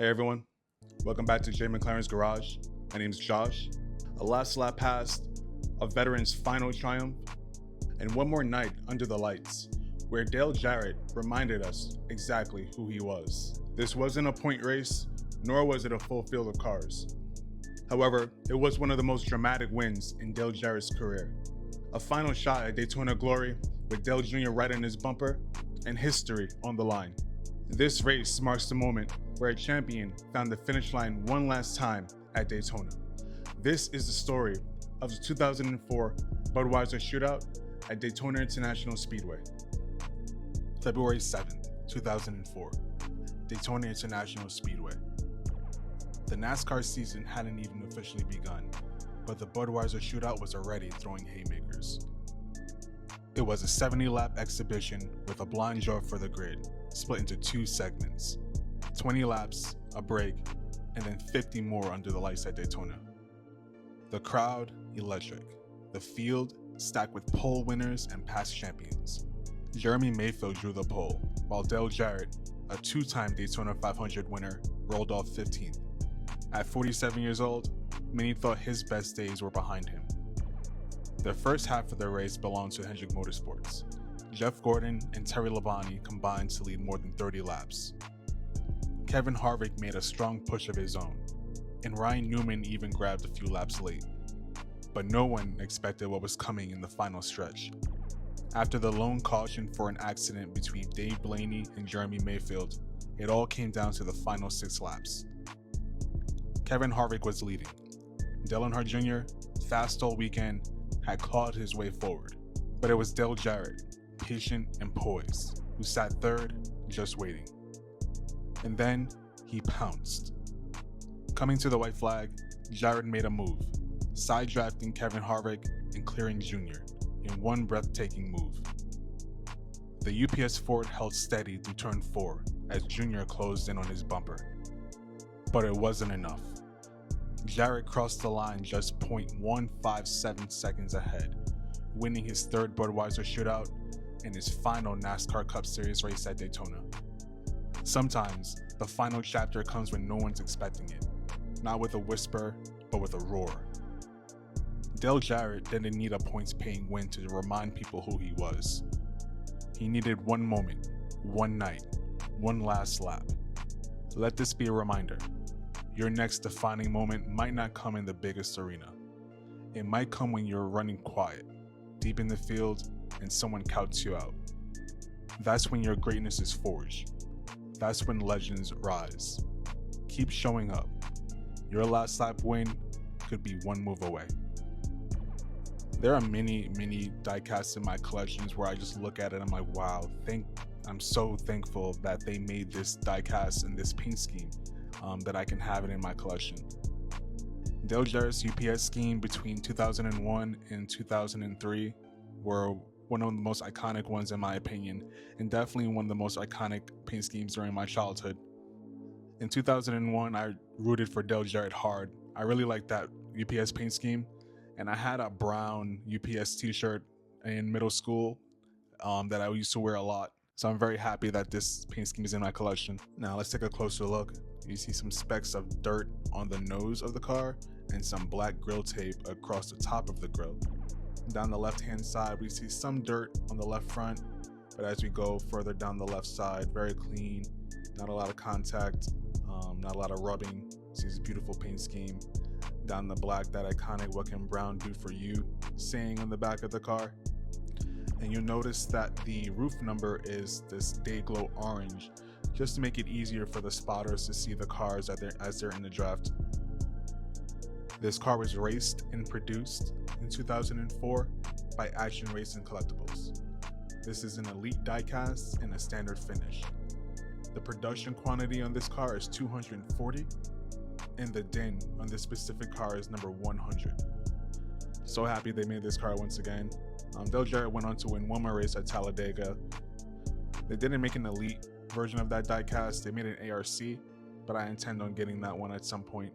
Hey everyone, welcome back to Jay McLaren's Garage. My name's Josh. A last lap past, a veteran's final triumph, and one more night under the lights, where Dale Jarrett reminded us exactly who he was. This wasn't a point race, nor was it a full field of cars. However, it was one of the most dramatic wins in Dale Jarrett's career. A final shot at Daytona glory with Dale Jr. right in his bumper, and history on the line. This race marks the moment where a champion found the finish line one last time at Daytona. This is the story of the 2004 Budweiser Shootout at Daytona International Speedway. February 7th, 2004, Daytona International Speedway. The NASCAR season hadn't even officially begun, but the Budweiser Shootout was already throwing haymakers. It was a 70-lap exhibition with a blind draw for the grid, split into two segments. 20 laps, a break, and then 50 more under the lights at Daytona. The crowd, electric. The field, stacked with pole winners and past champions. Jeremy Mayfield drew the pole, while Dale Jarrett, a two-time Daytona 500 winner, rolled off 15th. At 47 years old, many thought his best days were behind him. The first half of the race belonged to Hendrick Motorsports. Jeff Gordon and Terry Labonte combined to lead more than 30 laps. Kevin Harvick made a strong push of his own, and Ryan Newman even grabbed a few laps late. But no one expected what was coming in the final stretch. After the lone caution for an accident between Dave Blaney and Jeremy Mayfield, it all came down to the final 6 laps. Kevin Harvick was leading. Dale Earnhardt Jr., fast all weekend, had clawed his way forward. But it was Dale Jarrett, patient and poised, who sat third, just waiting. And then he pounced. Coming to the white flag, Jarrett made a move, side drafting Kevin Harvick and clearing Jr. in one breathtaking move. The UPS Ford held steady through turn 4 as Jr. closed in on his bumper. But it wasn't enough. Jarrett crossed the line just 0.157 seconds ahead, winning his third Budweiser Shootout and his final NASCAR Cup Series race at Daytona. Sometimes, the final chapter comes when no one's expecting it, not with a whisper, but with a roar. Dale Jarrett didn't need a points-paying win to remind people who he was. He needed one moment, one night, one last lap. Let this be a reminder. Your next defining moment might not come in the biggest arena. It might come when you're running quiet, deep in the field, and someone counts you out. That's when your greatness is forged. That's when legends rise. Keep showing up. Your last lap win could be one move away. There are many diecasts in my collections where I just look at it and I'm like, wow, I'm so thankful that they made this diecast and this paint scheme that I can have it in my collection. Dale Jarrett's UPS scheme between 2001 and 2003 were one of the most iconic ones in my opinion, and definitely one of the most iconic paint schemes during my childhood. In 2001, I rooted for Dale Jarrett hard. I really liked that UPS paint scheme, and I had a brown UPS t-shirt in middle school that I used to wear a lot. So I'm very happy that this paint scheme is in my collection. Now let's take a closer look. You see some specks of dirt on the nose of the car and some black grill tape across the top of the grill. Down the left-hand side, we see some dirt on the left front, but as we go further down the left side, very clean, not a lot of contact, not a lot of rubbing. See this beautiful paint scheme. Down the black, that iconic "What Can Brown Do For You" saying on the back of the car. And you'll notice that the roof number is this day glow orange, just to make it easier for the spotters to see the cars as they're in the draft. This car was raced and produced in 2004 by Action Racing Collectibles. This is an elite diecast and a standard finish. The production quantity on this car is 240, and the DIN on this specific car is number 100. So happy they made this car once again. Dale Jarrett went on to win one more race at Talladega. They didn't make an elite version of that diecast, they made an ARC, but I intend on getting that one at some point.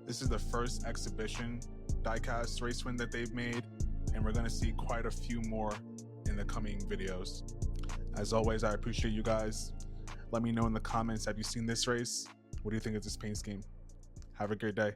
This is the first exhibition diecast race win that they've made, and we're going to see quite a few more in the coming videos. As always, I appreciate you guys. Let me know in the comments, have you seen this race? What do you think of this paint scheme? Have a great day.